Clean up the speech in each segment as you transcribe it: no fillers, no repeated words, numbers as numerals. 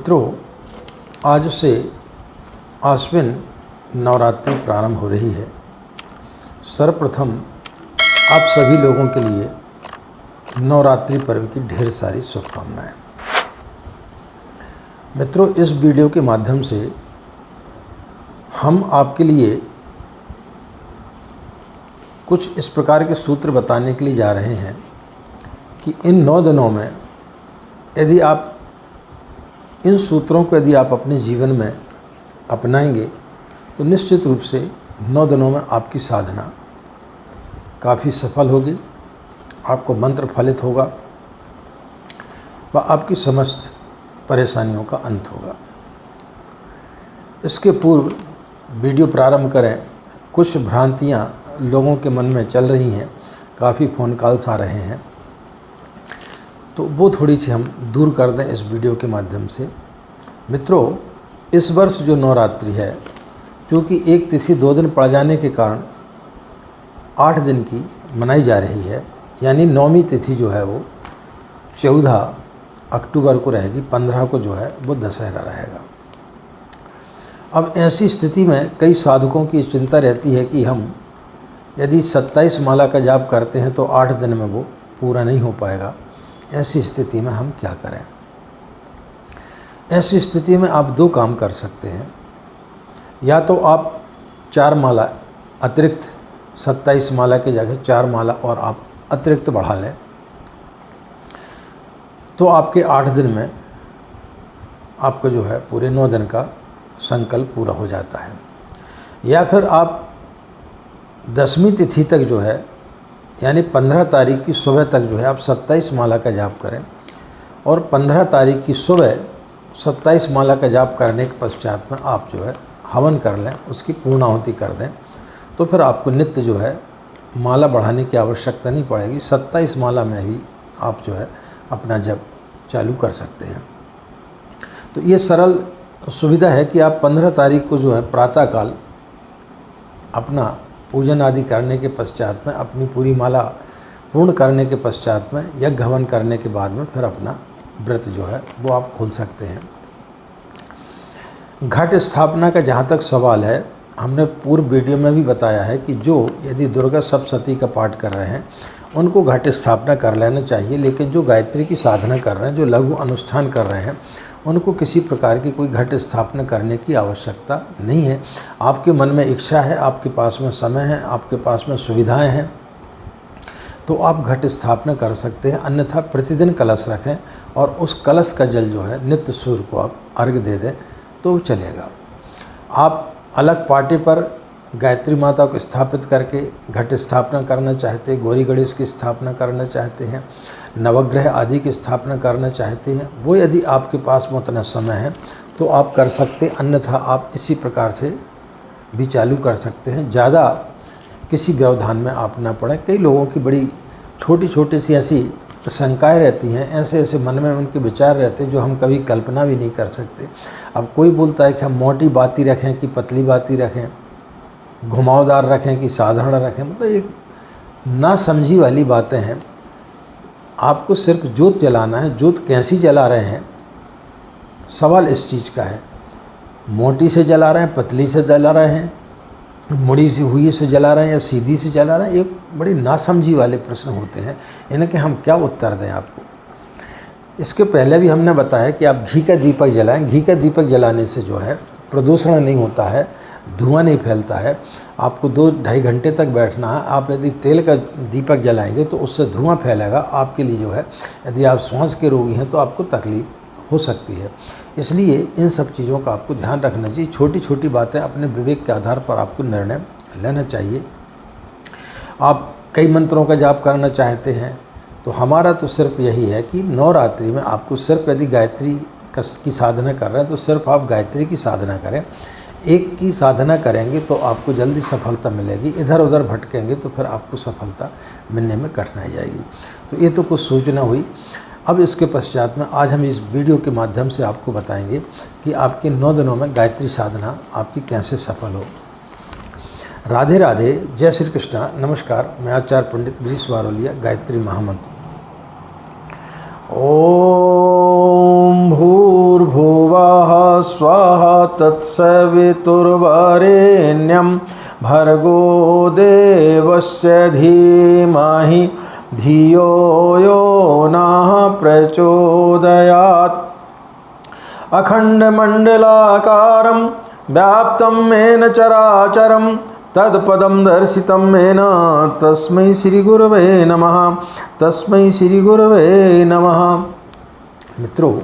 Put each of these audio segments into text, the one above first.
मित्रों, आज से आश्विन नवरात्रि प्रारंभ हो रही है। सर्वप्रथम आप सभी लोगों के लिए नवरात्रि पर्व की ढेर सारी शुभकामनाएं। मित्रों, इस वीडियो के माध्यम से हम आपके लिए कुछ इस प्रकार के सूत्र बताने के लिए जा रहे हैं कि इन 9 दिनों में यदि आप इन सूत्रों को यदि आप अपने जीवन में अपनाएंगे तो निश्चित रूप से 9 दिनों में आपकी साधना काफ़ी सफल होगी, आपको मंत्र फलित होगा व आपकी समस्त परेशानियों का अंत होगा। इसके पूर्व वीडियो प्रारंभ करें, कुछ भ्रांतियां लोगों के मन में चल रही हैं, काफ़ी फ़ोन कॉल्स आ रहे हैं, तो वो थोड़ी सी हम दूर कर दें इस वीडियो के माध्यम से। मित्रों, इस वर्ष जो नवरात्रि है, क्योंकि एक तिथि 2 दिन पड़ जाने के कारण 8 दिन की मनाई जा रही है, यानी 9वीं तिथि जो है वो 14 अक्टूबर को रहेगी, 15 को जो है वो दशहरा रहेगा। अब ऐसी स्थिति में कई साधकों की चिंता रहती है कि हम यदि 27 माला का जाप करते हैं तो 8 दिन में वो पूरा नहीं हो पाएगा। ऐसी स्थिति में हम क्या करें? ऐसी स्थिति में आप 2 काम कर सकते हैं। या तो आप 4 माला अतिरिक्त, 27 माला की जगह 4 माला और आप अतिरिक्त बढ़ा लें, तो आपके 8 दिन में आपको जो है पूरे 9 दिन का संकल्प पूरा हो जाता है। या फिर आप 10वीं तिथि तक जो है, यानी 15 तारीख की सुबह तक जो है आप 27 माला का जाप करें और 15 तारीख की सुबह 27 माला का जाप करने के पश्चात में आप जो है हवन कर लें, उसकी पूर्णाहुति कर दें, तो फिर आपको नित्य जो है माला बढ़ाने की आवश्यकता नहीं पड़ेगी। 27 माला में भी आप जो है अपना जप चालू कर सकते हैं। तो ये सरल सुविधा है कि आप 15 तारीख को जो है प्रातःकाल अपना पूजन आदि करने के पश्चात में, अपनी पूरी माला पूर्ण करने के पश्चात में, यज्ञ हवन करने के बाद में फिर अपना व्रत जो है वो आप खोल सकते हैं। घट स्थापना का जहाँ तक सवाल है, हमने पूर्व वीडियो में भी बताया है कि जो यदि दुर्गा सप्तशती का पाठ कर रहे हैं उनको घट स्थापना कर लेना चाहिए, लेकिन जो गायत्री की साधना कर रहे हैं, जो लघु अनुष्ठान कर रहे हैं, उनको किसी प्रकार की कोई घट स्थापना करने की आवश्यकता नहीं है। आपके मन में इच्छा है, आपके पास में समय है, आपके पास में सुविधाएं हैं, तो आप घट स्थापना कर सकते हैं। अन्यथा प्रतिदिन कलश रखें और उस कलश का जल जो है नित्य सूर्य को आप अर्घ्य दे दें तो चलेगा। आप अलग पाटे पर गायत्री माता को स्थापित करके घट स्थापना करना चाहते हैं, गौरी गणेश की स्थापना करना चाहते हैं, नवग्रह आदि की स्थापना करना चाहते हैं, वो यदि आपके पास में उतना समय है तो आप कर सकते हैं। अन्यथा आप इसी प्रकार से भी चालू कर सकते हैं। ज़्यादा किसी व्यवधान में आप ना पड़ें। कई लोगों की बड़ी छोटी छोटी सी ऐसी शंकाएँ रहती हैं, ऐसे ऐसे मन में उनके विचार रहते हैं जो हम कभी कल्पना भी नहीं कर सकते। अब कोई बोलता है कि हम मोटी बाती रखें कि पतली बाती रखें, घुमावदार रखें कि साधारण रखें, मतलब एक नासमझी वाली बातें हैं। आपको सिर्फ जोत जलाना है। जोत कैसी जला रहे हैं, सवाल इस चीज़ का है। मोटी से जला रहे हैं, पतली से जला रहे हैं, मुड़ी सी हुई से जला रहे हैं या सीधी से जला रहे हैं, एक बड़ी नासमझी वाले प्रश्न होते हैं। इनके हम क्या उत्तर दें आपको? इसके पहले भी हमने बताया कि आप घी का दीपक जलाएं। घी का दीपक जलाने से जो है प्रदूषण नहीं होता है, धुआं नहीं फैलता है। आपको 2-2.5 घंटे तक बैठना है। आप यदि तेल का दीपक जलाएंगे तो उससे धुआं फैलेगा, आपके लिए जो है, यदि आप श्वास के रोगी हैं तो आपको तकलीफ हो सकती है। इसलिए इन सब चीज़ों का आपको ध्यान रखना चाहिए। छोटी छोटी बातें अपने विवेक के आधार पर आपको निर्णय लेना चाहिए। आप कई मंत्रों का जाप करना चाहते हैं तो हमारा तो सिर्फ यही है कि नवरात्रि में आपको सिर्फ यदि गायत्री की साधना कर रहे हैं तो सिर्फ आप गायत्री की साधना करें। एक की साधना करेंगे तो आपको जल्दी सफलता मिलेगी। इधर उधर भटकेंगे तो फिर आपको सफलता मिलने में कठिनाई जाएगी। तो ये तो कुछ सूचना हुई। अब इसके पश्चात में आज हम इस वीडियो के माध्यम से आपको बताएंगे कि आपके 9 दिनों में गायत्री साधना आपकी कैसे सफल हो। राधे राधे, जय श्री कृष्णा। नमस्कार, मैं आचार्य पंडित गिरीश वारोलिया, गायत्री महामंत्र। ओम भूर्भुवः स्वाहा तत्सवितुर्वरेण्यं भर्गो देवस्य धीमहि धियो यो नः प्रचोदयात्। अखण्डमण्डलाकारं व्याप्तं येन चराचरं तत्पदं दर्शितं येन तस्मै श्रीगुरवे नमः। तस्मै श्रीगुरवे नमः। मित्रों,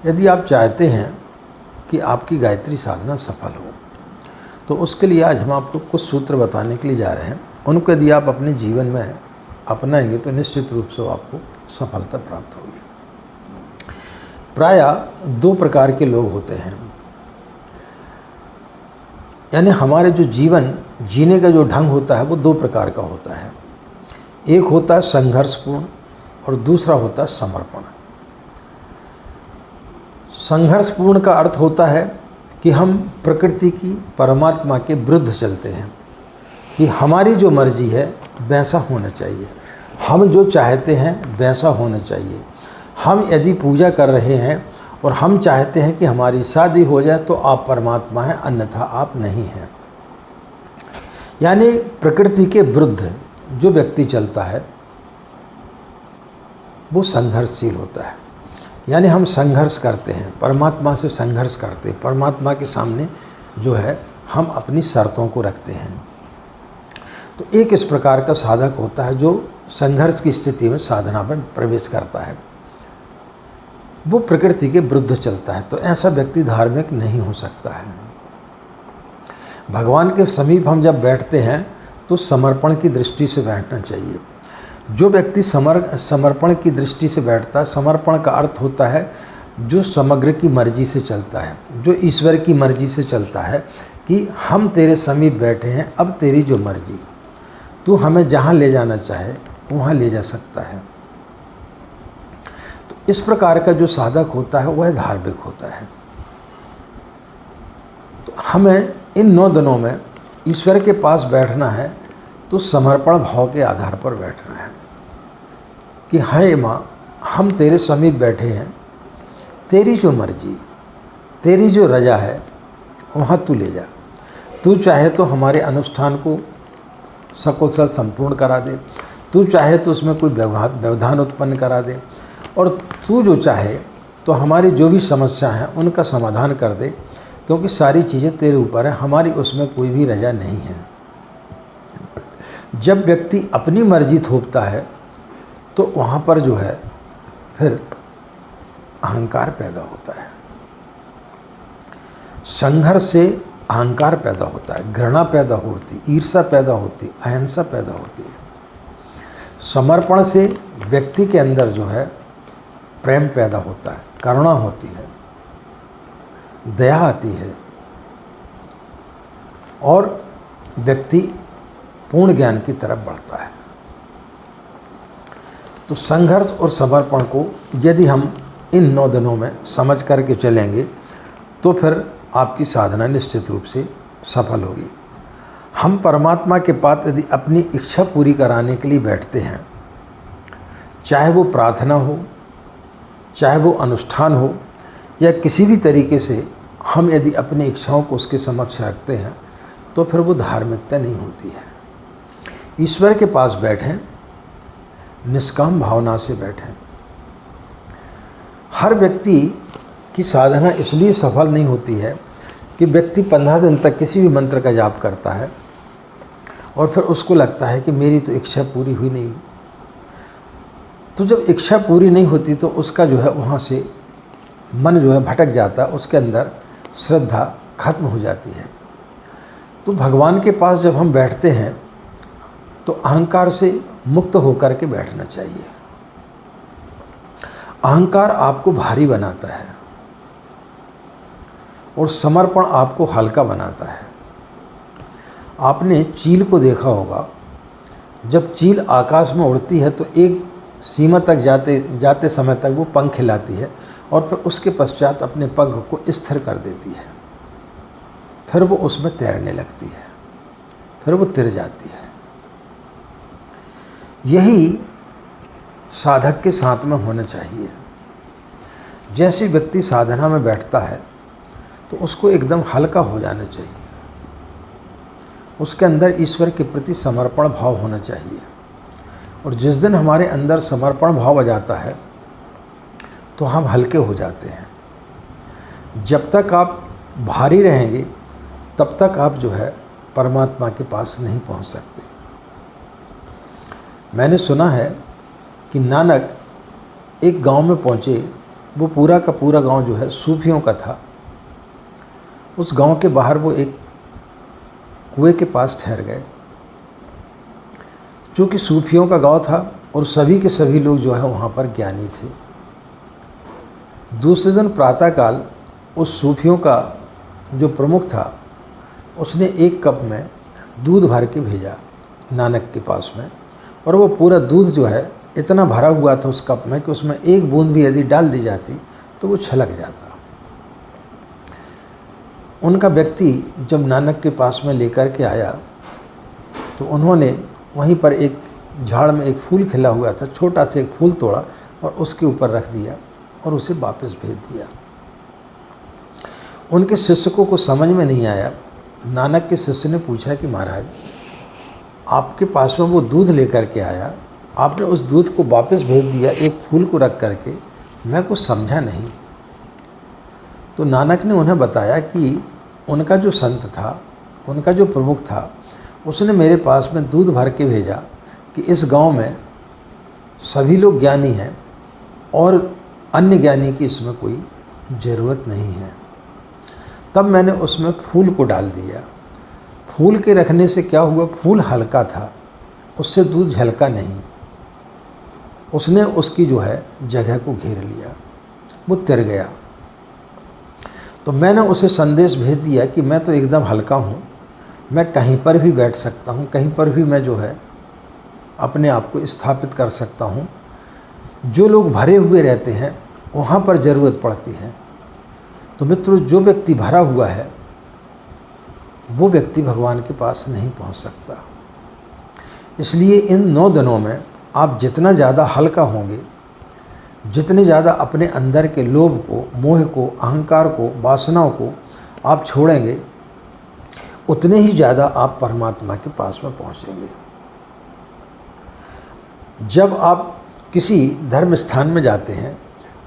यदि आप चाहते हैं कि आपकी गायत्री साधना सफल हो तो उसके लिए आज हम आपको कुछ सूत्र बताने के लिए जा रहे हैं। उनको यदि आप अपने जीवन में अपनाएंगे तो निश्चित रूप से आपको सफलता प्राप्त होगी। प्रायः दो प्रकार के लोग होते हैं, यानी हमारे जो जीवन जीने का जो ढंग होता है वो दो प्रकार का होता है। एक होता है संघर्षपूर्ण और दूसरा होता है समर्पण। संघर्षपूर्ण का अर्थ होता है कि हम प्रकृति की, परमात्मा के विरुद्ध चलते हैं कि हमारी जो मर्जी है वैसा होना चाहिए, हम जो चाहते हैं वैसा होना चाहिए। हम यदि पूजा कर रहे हैं और हम चाहते हैं कि हमारी शादी हो जाए तो आप परमात्मा हैं, अन्यथा आप नहीं हैं। यानी प्रकृति के विरुद्ध जो व्यक्ति चलता है वो संघर्षशील होता है। यानी हम संघर्ष करते हैं, परमात्मा से संघर्ष करते हैं, परमात्मा के सामने जो है हम अपनी शर्तों को रखते हैं। तो एक इस प्रकार का साधक होता है जो संघर्ष की स्थिति में साधना में प्रवेश करता है, वो प्रकृति के विरुद्ध चलता है। तो ऐसा व्यक्ति धार्मिक नहीं हो सकता है। भगवान के समीप हम जब बैठते हैं तो समर्पण की दृष्टि से बैठना चाहिए। जो व्यक्ति समर्पण की दृष्टि से बैठता है, समर्पण का अर्थ होता है जो समग्र की मर्जी से चलता है, जो ईश्वर की मर्जी से चलता है कि हम तेरे समीप बैठे हैं, अब तेरी जो मर्जी, तू हमें जहाँ ले जाना चाहे वहाँ ले जा सकता है। तो इस प्रकार का जो साधक होता है वह धार्मिक होता है। तो हमें इन 9 दिनों में ईश्वर के पास बैठना है तो समर्पण भाव के आधार पर बैठना है कि हाय माँ, हम तेरे समीप बैठे हैं, तेरी जो मर्जी, तेरी जो रजा है वहाँ तू ले जा। तू चाहे तो हमारे अनुष्ठान को सकुशल संपूर्ण करा दे, तू चाहे तो उसमें कोई व्यवधान उत्पन्न करा दे, और तू जो चाहे तो हमारी जो भी समस्या है उनका समाधान कर दे, क्योंकि सारी चीज़ें तेरे ऊपर है, हमारी उसमें कोई भी रजा नहीं है। जब व्यक्ति अपनी मर्जी थोपता है तो वहाँ पर जो है फिर अहंकार पैदा होता है। संघर्ष से अहंकार पैदा होता है, घृणा पैदा होती, ईर्ष्या पैदा होती, अहिंसा पैदा होती है। समर्पण से व्यक्ति के अंदर जो है प्रेम पैदा होता है, करुणा होती है, दया आती है और व्यक्ति पूर्ण ज्ञान की तरफ बढ़ता है। तो संघर्ष और समर्पण को यदि हम इन 9 दिनों में समझ करके चलेंगे तो फिर आपकी साधना निश्चित रूप से सफल होगी। हम परमात्मा के पास यदि अपनी इच्छा पूरी कराने के लिए बैठते हैं, चाहे वो प्रार्थना हो, चाहे वो अनुष्ठान हो, या किसी भी तरीके से हम यदि अपनी इच्छाओं को उसके समक्ष रखते हैं तो फिर वो धार्मिकता नहीं होती है। ईश्वर के पास बैठें, निष्काम भावना से बैठें। हर व्यक्ति की साधना इसलिए सफल नहीं होती है कि व्यक्ति 15 दिन तक किसी भी मंत्र का जाप करता है और फिर उसको लगता है कि मेरी तो इच्छा पूरी हुई नहीं। तो जब इच्छा पूरी नहीं होती तो उसका जो है वहाँ से मन जो है भटक जाता है, उसके अंदर श्रद्धा खत्म हो जाती है। तो भगवान के पास जब हम बैठते हैं तो अहंकार से मुक्त होकर के बैठना चाहिए। अहंकार आपको भारी बनाता है और समर्पण आपको हल्का बनाता है। आपने चील को देखा होगा, जब चील आकाश में उड़ती है तो एक सीमा तक जाते समय तक वो पंख हिलाती है और फिर उसके पश्चात अपने पंख को स्थिर कर देती है, फिर वो उसमें तैरने लगती है, फिर वो तिर जाती है। यही साधक के साथ में होना चाहिए। जैसे व्यक्ति साधना में बैठता है तो उसको एकदम हल्का हो जाना चाहिए, उसके अंदर ईश्वर के प्रति समर्पण भाव होना चाहिए। और जिस दिन हमारे अंदर समर्पण भाव आ जाता है तो हम हल्के हो जाते हैं। जब तक आप भारी रहेंगे तब तक आप जो है परमात्मा के पास नहीं पहुंच सकते। मैंने सुना है कि नानक एक गांव में पहुंचे, वो पूरा का पूरा गांव जो है सूफियों का था। उस गांव के बाहर वो एक कुएं के पास ठहर गए। चूँकि सूफियों का गांव था और सभी के सभी लोग जो है वहाँ पर ज्ञानी थे। दूसरे दिन प्रातःकाल उस सूफियों का जो प्रमुख था उसने एक कप में दूध भर के भेजा नानक के पास में, और वो पूरा दूध जो है इतना भरा हुआ था उस कप में कि उसमें एक बूंद भी यदि डाल दी जाती तो वो छलक जाता। उनका व्यक्ति जब नानक के पास में लेकर के आया तो उन्होंने वहीं पर एक झाड़ में एक फूल खिला हुआ था, छोटा सा एक फूल तोड़ा और उसके ऊपर रख दिया और उसे वापस भेज दिया। उनके शिष्यों को समझ में नहीं आया। नानक के शिष्य ने पूछा कि महाराज, आपके पास में वो दूध लेकर के आया, आपने उस दूध को वापस भेज दिया एक फूल को रख करके, मैं कुछ समझा नहीं। तो नानक ने उन्हें बताया कि उनका जो संत था, उनका जो प्रमुख था, उसने मेरे पास में दूध भर के भेजा कि इस गांव में सभी लोग ज्ञानी हैं और अन्य ज्ञानी की इसमें कोई ज़रूरत नहीं है। तब मैंने उसमें फूल को डाल दिया। फूल के रखने से क्या हुआ, फूल हल्का था, उससे दूध झलका नहीं। उसने उसकी जो है जगह को घेर लिया, वो तिर गया। तो मैंने उसे संदेश भेज दिया कि मैं तो एकदम हल्का हूँ, मैं कहीं पर भी बैठ सकता हूँ, कहीं पर भी मैं जो है अपने आप को स्थापित कर सकता हूँ। जो लोग भरे हुए रहते हैं वहाँ पर ज़रूरत पड़ती है। तो मित्रों, जो व्यक्ति भरा हुआ है वो व्यक्ति भगवान के पास नहीं पहुँच सकता। इसलिए इन 9 दिनों में आप जितना ज़्यादा हल्का होंगे, जितने ज़्यादा अपने अंदर के लोभ को, मोह को, अहंकार को, वासनाओं को आप छोड़ेंगे, उतने ही ज़्यादा आप परमात्मा के पास में पहुँचेंगे। जब आप किसी धर्म स्थान में जाते हैं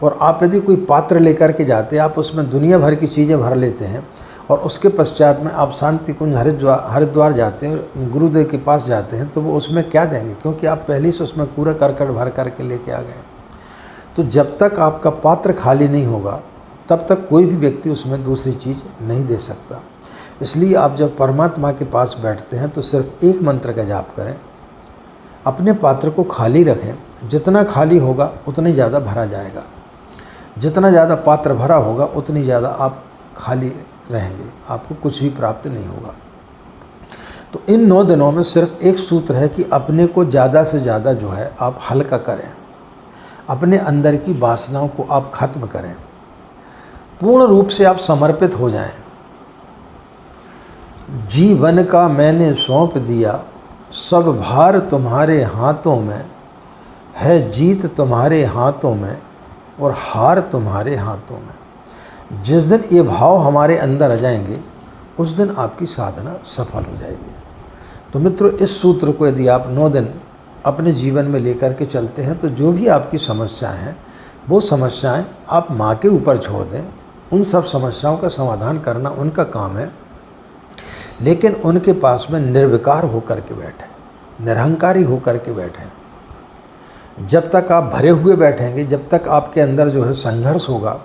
और आप यदि कोई पात्र लेकर के जाते हैं, आप उसमें दुनिया भर की चीज़ें भर लेते हैं और उसके पश्चात में आप शांति कुंज हरिद्वार जाते हैं, गुरुदेव के पास जाते हैं, तो वो उसमें क्या देंगे, क्योंकि आप पहले से उसमें कूड़ा करकट भर करके लेके आ गए। तो जब तक आपका पात्र खाली नहीं होगा तब तक कोई भी व्यक्ति उसमें दूसरी चीज़ नहीं दे सकता। इसलिए आप जब परमात्मा के पास बैठते हैं तो सिर्फ एक मंत्र का जाप करें, अपने पात्र को खाली रखें। जितना खाली होगा उतना ही ज़्यादा भरा जाएगा, जितना ज़्यादा पात्र भरा होगा उतनी ज़्यादा आप खाली रहेंगे, आपको कुछ भी प्राप्त नहीं होगा। तो इन 9 दिनों में सिर्फ एक सूत्र है कि अपने को ज़्यादा से ज़्यादा जो है आप हल्का करें, अपने अंदर की वासनाओं को आप खत्म करें, पूर्ण रूप से आप समर्पित हो जाएं। जीवन का मैंने सौंप दिया, सब भार तुम्हारे हाथों में है, जीत तुम्हारे हाथों में और हार तुम्हारे हाथों में। जिस दिन ये भाव हमारे अंदर आ जाएंगे उस दिन आपकी साधना सफल हो जाएगी। तो मित्रों, इस सूत्र को यदि आप 9 दिन अपने जीवन में लेकर के चलते हैं तो जो भी आपकी समस्याएं हैं वो समस्याएं आप माँ के ऊपर छोड़ दें। उन सब समस्याओं का समाधान करना उनका काम है, लेकिन उनके पास में निर्विकार होकर के बैठें, निरहंकारी होकर के बैठें। जब तक आप भरे हुए बैठेंगे, जब तक आपके अंदर जो है संघर्ष होगा,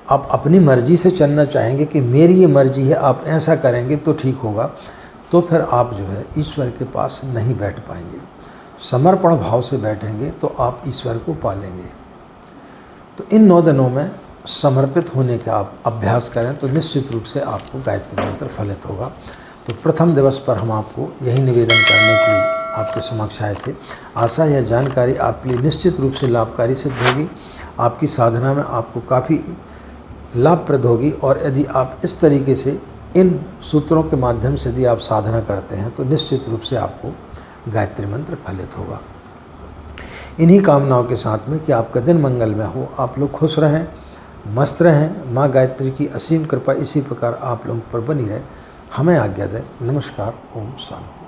आप अपनी मर्जी से चलना चाहेंगे कि मेरी ये मर्जी है, आप ऐसा करेंगे तो ठीक होगा, तो फिर आप जो है ईश्वर के पास नहीं बैठ पाएंगे। समर्पण भाव से बैठेंगे तो आप ईश्वर को पालेंगे। तो इन 9 दिनों में समर्पित होने का आप अभ्यास करें तो निश्चित रूप से आपको गायत्री मंत्र फलित होगा। तो प्रथम दिवस पर हम आपको यही निवेदन करने के लिए आपके समक्ष आए थे। आशा यह जानकारी आपके लिए निश्चित रूप से लाभकारी सिद्ध होगी, आपकी साधना में आपको काफ़ी लाभप्रद होगी। और यदि आप इस तरीके से इन सूत्रों के माध्यम से यदि आप साधना करते हैं तो निश्चित रूप से आपको गायत्री मंत्र फलित होगा। इन्हीं कामनाओं के साथ में कि आपका दिन मंगलमय हो, आप लोग खुश रहें, मस्त रहें, माँ गायत्री की असीम कृपा इसी प्रकार आप लोगों पर बनी रहे। हमें आज्ञा दें। नमस्कार। ओम शांति।